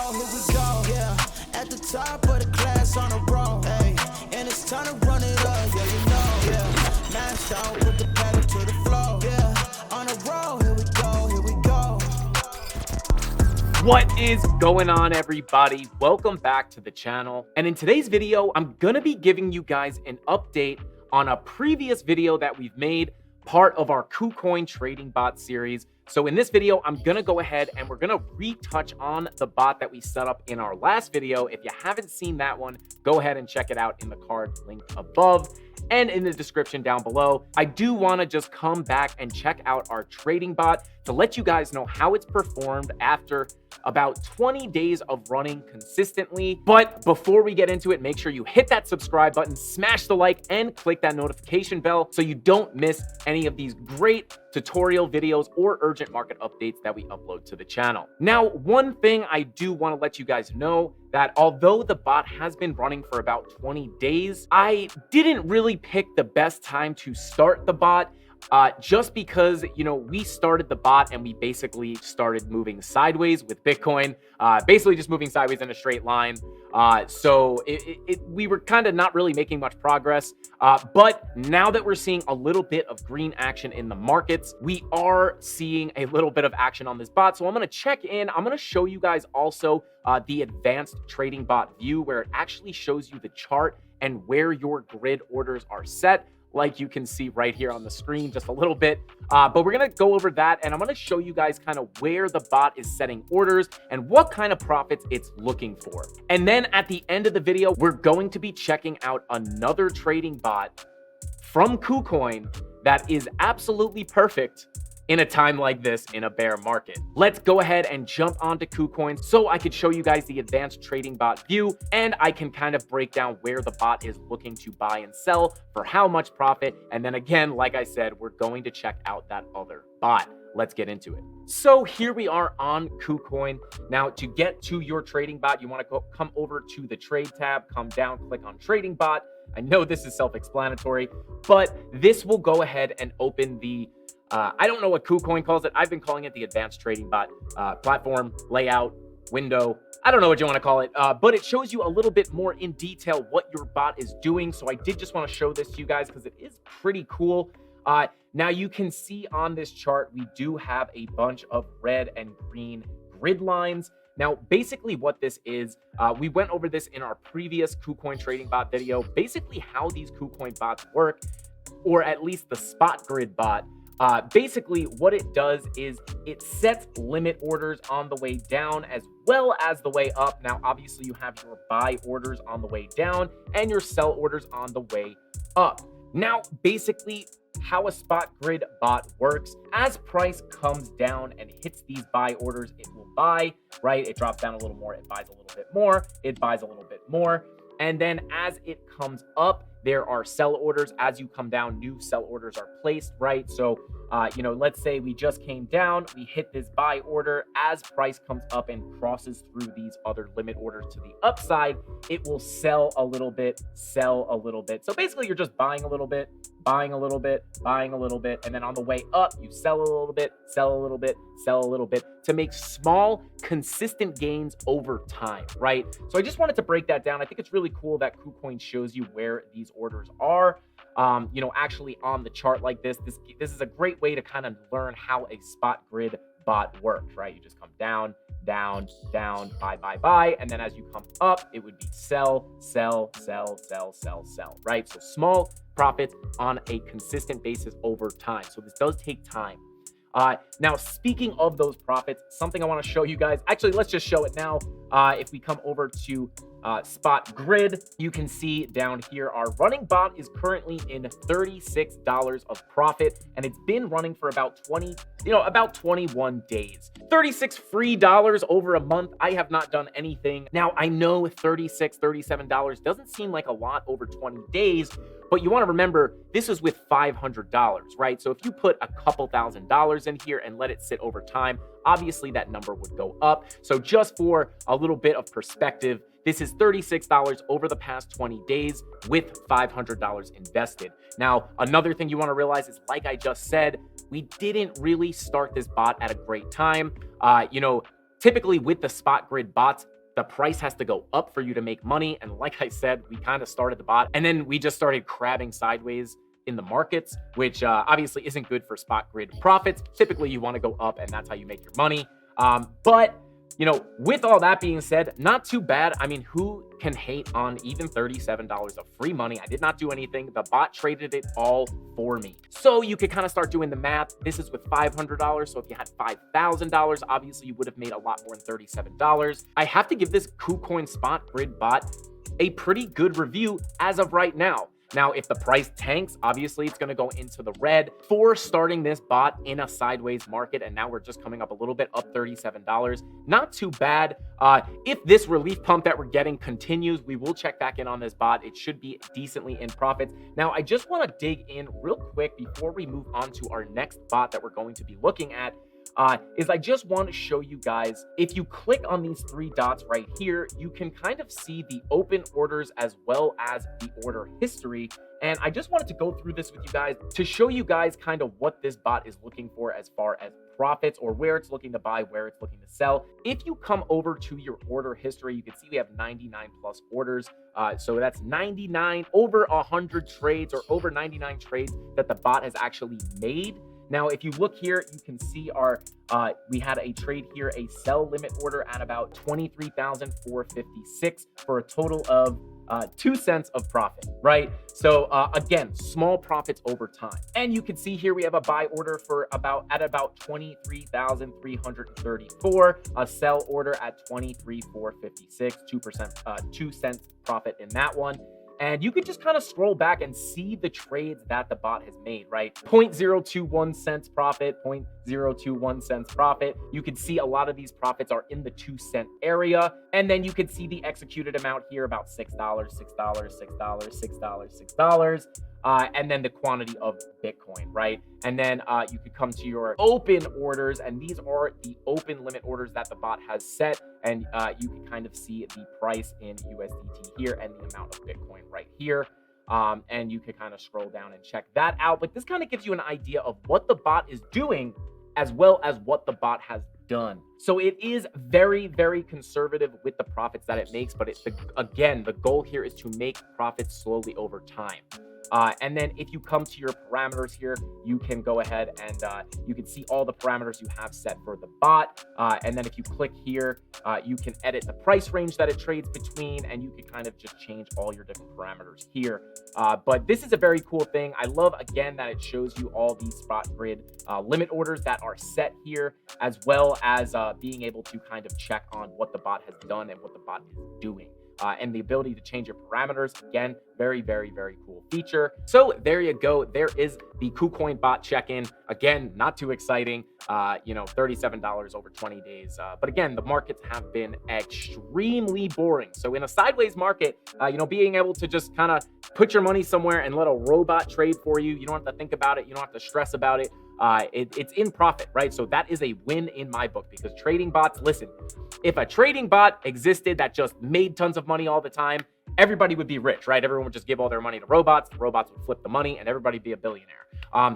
go, here we go, yeah. At the top of the class on a roll, hey. And it's time to run it up, yeah, you know, yeah. Mash out, put the pedal to the floor, yeah. On a roll, here we go, here we go. What is going on, everybody? Welcome back to the channel. And in today's video, I'm gonna be giving you guys an update on a previous video that we've made, part of our Kucoin trading bot series. So in this video, I'm gonna go ahead and we're gonna retouch on the bot that we set up in our last video. If you haven't seen that one, go ahead and check it out in the card link above and in the description down below. I do want to just come back and check out our trading bot to let you guys know how it's performed after about 20 days of running consistently. But before we get into it, make sure you hit that subscribe button, smash the like, and click that notification bell so you don't miss any of these great tutorial videos or urgent market updates that we upload to the channel. Now, one thing I do want to let you guys know that although the bot has been running for about 20 days, I didn't really pick the best time to start the bot. Just because, we started the bot and we basically started moving sideways with Bitcoin, basically just moving sideways in a straight line. So we were kind of not really making much progress. But now that we're seeing a little bit of green action in the markets, we are seeing a little bit of action on this bot. So I'm going to check in. I'm going to show you guys also the advanced trading bot view, where it actually shows you the chart and where your grid orders are set, like you can see right here on the screen just a little bit. But we're going to go over that, and I'm going to show you guys kind of where the bot is setting orders and what kind of profits it's looking for. And then at the end of the video, we're going to be checking out another trading bot from Kucoin that is absolutely perfect in a time like this in a bear market. Let's go ahead and jump onto Kucoin so I could show you guys the advanced trading bot view, and I can kind of break down where the bot is looking to buy and sell for how much profit. And then again, like I said, we're going to check out that other bot. Let's get into it. So here we are on Kucoin. Now, to get to your trading bot, you want to come over to the trade tab, come down, click on trading bot. I know this is self-explanatory, but this will go ahead and open the I don't know what Kucoin calls it. I've been calling it the advanced trading bot platform, layout, window. I don't know what you want to call it, but it shows you a little bit more in detail what your bot is doing. So I did just want to show this to you guys because it is pretty cool. Now you can see on this chart, we do have a bunch of red and green grid lines. Now, basically what this is, we went over this in our previous Kucoin trading bot video, basically how these Kucoin bots work, or at least the spot grid bot. Basically what it does is it sets limit orders on the way down as well as the way up. Now, obviously you have your buy orders on the way down and your sell orders on the way up. Now, basically how a spot grid bot works, as price comes down and hits these buy orders, it will buy, right? It drops down a little more, it buys a little bit more, it buys a little bit more. And then as it comes up, there are sell orders. As you come down, new sell orders are placed, right? So, let's say we just came down, we hit this buy order. As price comes up and crosses through these other limit orders to the upside, it will sell a little bit, sell a little bit. So basically you're just buying a little bit, buying a little bit, buying a little bit. And then on the way up, you sell a little bit, sell a little bit, sell a little bit to make small, consistent gains over time, right? So I just wanted to break that down. I think it's really cool that Kucoin shows you where these orders are, actually on the chart like this. This is a great way to kind of learn how a spot grid bot works, right? You just come down, down, down, buy, buy, buy. And then as you come up, it would be sell, sell, sell, sell, sell, sell, right? So small profits on a consistent basis over time. So this does take time. Now, speaking of those profits, something I want to show you guys, actually, let's just show it now. If we come over to spot grid, you can see down here, our running bot is currently in $36 of profit, and it's been running for about 21 days. 36 free dollars over a month. I have not done anything. Now, I know $36, $37 doesn't seem like a lot over 20 days, but you want to remember, this is with $500, right? So if you put a couple $1,000s in here and let it sit over time, obviously that number would go up. So just for a little bit of perspective, this is $36 over the past 20 days with $500 invested. Now, another thing you want to realize is, like I just said, we didn't really start this bot at a great time. Typically with the spot grid bots, The price has to go up for you to make money. And like I said, we kind of started the bot and then we just started crabbing sideways in the markets, which obviously isn't good for spot grid profits. Typically, you want to go up and that's how you make your money. But with all that being said, not too bad. I mean, who can hate on even $37 of free money? I did not do anything. The bot traded it all for me. So you could kind of start doing the math. This is with $500. So if you had $5,000, obviously you would have made a lot more than $37. I have to give this Kucoin spot grid bot a pretty good review as of right now. Now, if the price tanks, obviously it's going to go into the red for starting this bot in a sideways market. And now we're just coming up a little bit, up $37. Not too bad. If this relief pump that we're getting continues, we will check back in on this bot. It should be decently in profits. Now, I just want to dig in real quick before we move on to our next bot that we're going to be looking at. Is I just want to show you guys, if you click on these three dots right here, you can kind of see the open orders as well as the order history. And I just wanted to go through this with you guys to show you guys kind of what this bot is looking for as far as profits, or where it's looking to buy, where it's looking to sell. If you come over to your order history, you can see we have 99 plus orders. So that's 99 over 100 trades, or over 99 trades that the bot has actually made. Now, if you look here, you can see we had a trade here, a sell limit order at about 23,456 for a total of 2 cents of profit, right? So again, small profits over time. And you can see here we have a buy order for about 23,334, a sell order at 23,456, 2 cents profit in that one. And you can just kind of scroll back and see the trades that the bot has made, right? 0.021 cents profit, 0.021 cents profit. You can see a lot of these profits are in the 2 cent area. And then you can see the executed amount here, about $6, $6, $6, $6, $6. And then the quantity of Bitcoin, right? And then you could come to your open orders, and these are the open limit orders that the bot has set. And you can kind of see the price in USDT here and the amount of Bitcoin right here. And you can kind of scroll down and check that out. But this kind of gives you an idea of what the bot is doing as well as what the bot has done. So it is very, very conservative with the profits that it makes. But again, the goal here is to make profits slowly over time. And then if you come to your parameters here, you can go ahead and you can see all the parameters you have set for the bot. And then if you click here, you can edit the price range that it trades between, and you can kind of just change all your different parameters here. But this is a very cool thing. I love, again, that it shows you all these spot grid limit orders that are set here, as well as being able to kind of check on what the bot has done and what the bot is doing. And the ability to change your parameters. Again, very, very, very cool feature. So there you go. There is the Kucoin bot check-in. Again, not too exciting. $37 over 20 days. But again, the markets have been extremely boring. So in a sideways market, being able to just kind of put your money somewhere and let a robot trade for you, you don't have to think about it. You don't have to stress about it. It's in profit, right? So that is a win in my book, because trading bots, listen, if a trading bot existed that just made tons of money all the time, everybody would be rich, right? Everyone would just give all their money to robots. The robots would flip the money and everybody would be a billionaire.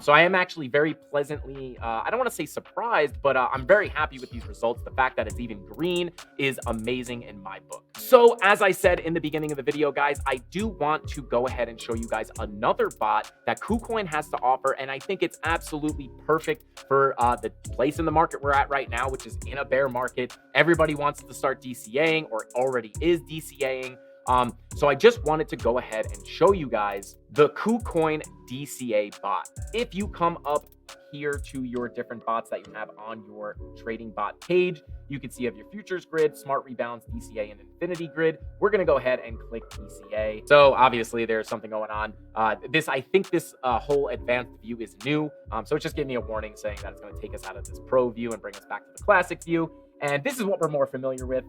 So I am actually very pleasantly, I don't want to say surprised, but I'm very happy with these results. The fact that it's even green is amazing in my book. So as I said in the beginning of the video, guys, I do want to go ahead and show you guys another bot that Kucoin has to offer. And I think it's absolutely perfect for the place in the market we're at right now, which is in a bear market. Everybody wants to start DCAing or already is DCAing. So I just wanted to go ahead and show you guys the Kucoin DCA bot. If you come up here to your different bots that you have on your trading bot page, you can see you have your futures grid, smart rebounds, DCA, and infinity grid. We're going to go ahead and click DCA. So obviously there's something going on. I think this whole advanced view is new. So it's just giving me a warning saying that it's going to take us out of this pro view and bring us back to the classic view. And this is what we're more familiar with.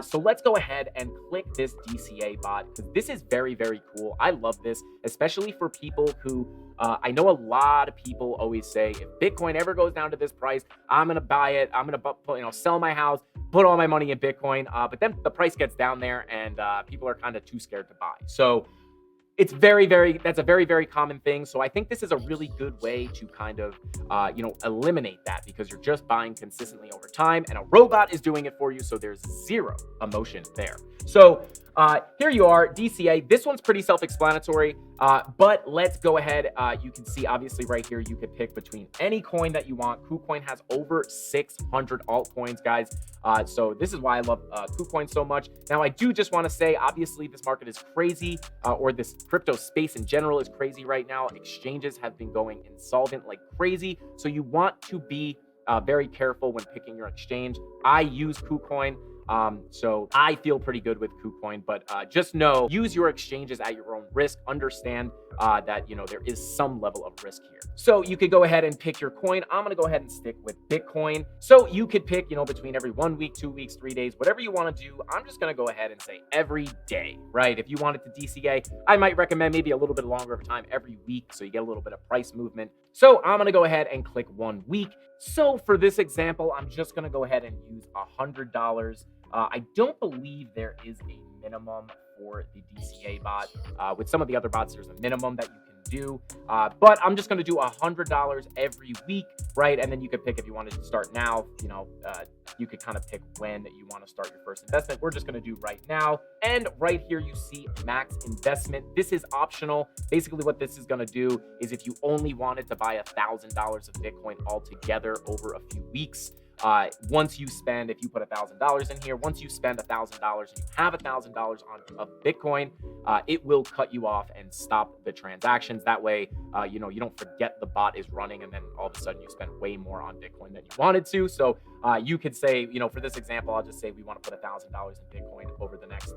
So let's go ahead and click this DCA bot, because this is very, very cool. I love this, especially for people who, I know a lot of people always say, if Bitcoin ever goes down to this price, I'm going to buy it. I'm going to sell my house, put all my money in Bitcoin. But then the price gets down there and people are kind of too scared to buy. So That's a very common thing. So I think this is a really good way to kind of, eliminate that, because you're just buying consistently over time and a robot is doing it for you. So there's zero emotion there. So here you are, DCA. This one's pretty self-explanatory, but let's go ahead. You can see obviously right here, you could pick between any coin that you want. Kucoin has over 600 altcoins, guys. So this is why I love Kucoin so much. Now, I do just want to say, obviously, this market is crazy, or this crypto space in general is crazy right now. Exchanges have been going insolvent like crazy. So you want to be very careful when picking your exchange. I use Kucoin. So I feel pretty good with Kucoin, but just know, use your exchanges at your own risk. Understand that, there is some level of risk here. So you could go ahead and pick your coin. I'm going to go ahead and stick with Bitcoin. So you could pick, between every 1 week, 2 weeks, 3 days, whatever you want to do. I'm just going to go ahead and say every day, right? If you wanted to DCA, I might recommend maybe a little bit longer of time every week, so you get a little bit of price movement. So I'm going to go ahead and click 1 week. So for this example, I'm just going to go ahead and use $100. I don't believe there is a minimum for the DCA bot. With some of the other bots, there's a minimum that you can do, but I'm just going to do $100 every week, right? And then you could pick if you wanted to start now. You could kind of pick when you want to start your first investment. We're just going to do right now. And right here, you see max investment. This is optional. Basically, what this is going to do is if you only wanted to buy $1,000 of Bitcoin altogether over a few weeks, once you spend, if you put $1,000 in here, once you spend $1,000 and you have $1,000 of Bitcoin, it will cut you off and stop the transactions. That way, you don't forget the bot is running and then all of a sudden you spend way more on Bitcoin than you wanted to. So you could say, for this example, I'll just say we want to put $1,000 in Bitcoin over the next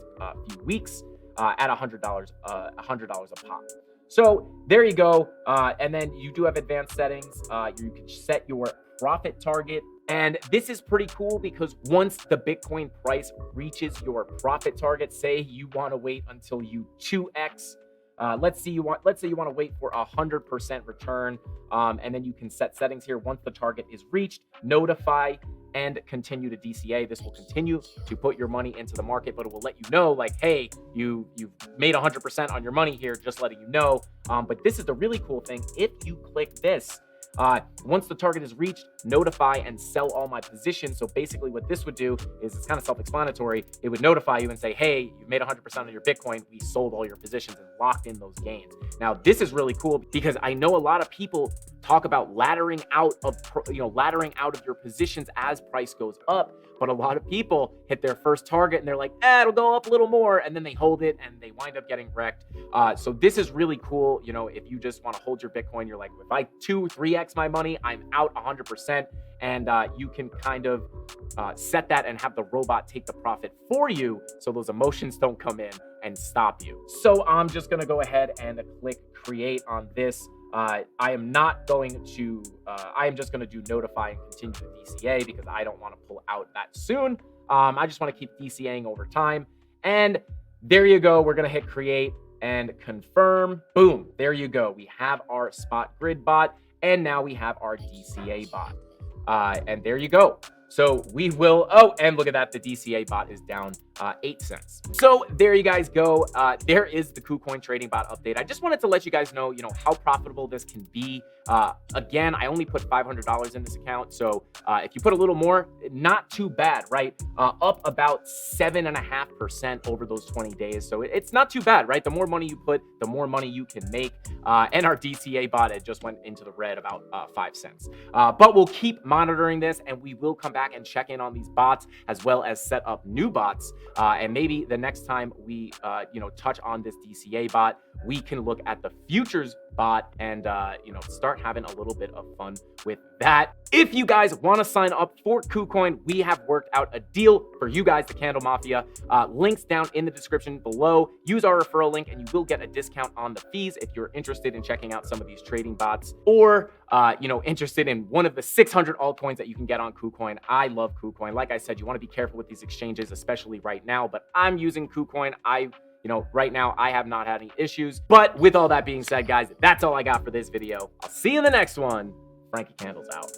few weeks at $100 a pop. So there you go. And then you do have advanced settings. You can set your profit target. And this is pretty cool because once the Bitcoin price reaches your profit target, say you want to wait until you 2x. Let's say you want to wait for 100% return, and then you can set settings here. Once the target is reached, notify and continue to DCA. This will continue to put your money into the market, but it will let you know, like, hey, you've made 100% on your money here, just letting you know. But this is the really cool thing. If you click this, once the target is reached, notify and sell all my positions. So basically what this would do is, it's kind of self-explanatory. It would notify you and say, hey, you made 100% of your Bitcoin. We sold all your positions and locked in those gains. Now, this is really cool because I know a lot of people talk about laddering out of your positions as price goes up. But a lot of people hit their first target and they're like, it'll go up a little more. And then they hold it and they wind up getting wrecked. So this is really cool. If you just want to hold your Bitcoin, you're like, if I 2-3x my money, I'm out 100%. And you can kind of set that and have the robot take the profit for you, so those emotions don't come in and stop you. So I'm just going to go ahead and click create on this. I am just going to do notify and continue to DCA because I don't want to pull out that soon. I just want to keep DCAing over time. And there you go. We're going to hit create and confirm. Boom. There you go. We have our spot grid bot, and now we have our DCA bot. And there you go. So we will, and look at that, the DCA bot is down 8 cents. So there you guys go. There is the Kucoin trading bot update. I just wanted to let you guys know, how profitable this can be. Again, I only put $500 in this account. So if you put a little more, not too bad, right? Up about 7.5% over those 20 days. So it's not too bad, right? The more money you put, the more money you can make. And our DCA bot, it just went into the red about 5 cents. But we'll keep monitoring this, and we will come back and check in on these bots, as well as set up new bots. And maybe the next time we, touch on this DCA bot, we can look at the futures bot and, start having a little bit of fun with that. If you guys want to sign up for Kucoin, we have worked out a deal for you guys, the CandleMafia. Links down in the description below. Use our referral link and you will get a discount on the fees if you're interested in checking out some of these trading bots, or, interested in one of the 600 altcoins that you can get on Kucoin. I love Kucoin. Like I said, you want to be careful with these exchanges, especially right now, but I'm using Kucoin. Right now, I have not had any issues. But with all that being said, guys, that's all I got for this video. I'll see you in the next one. Frankie Candles out.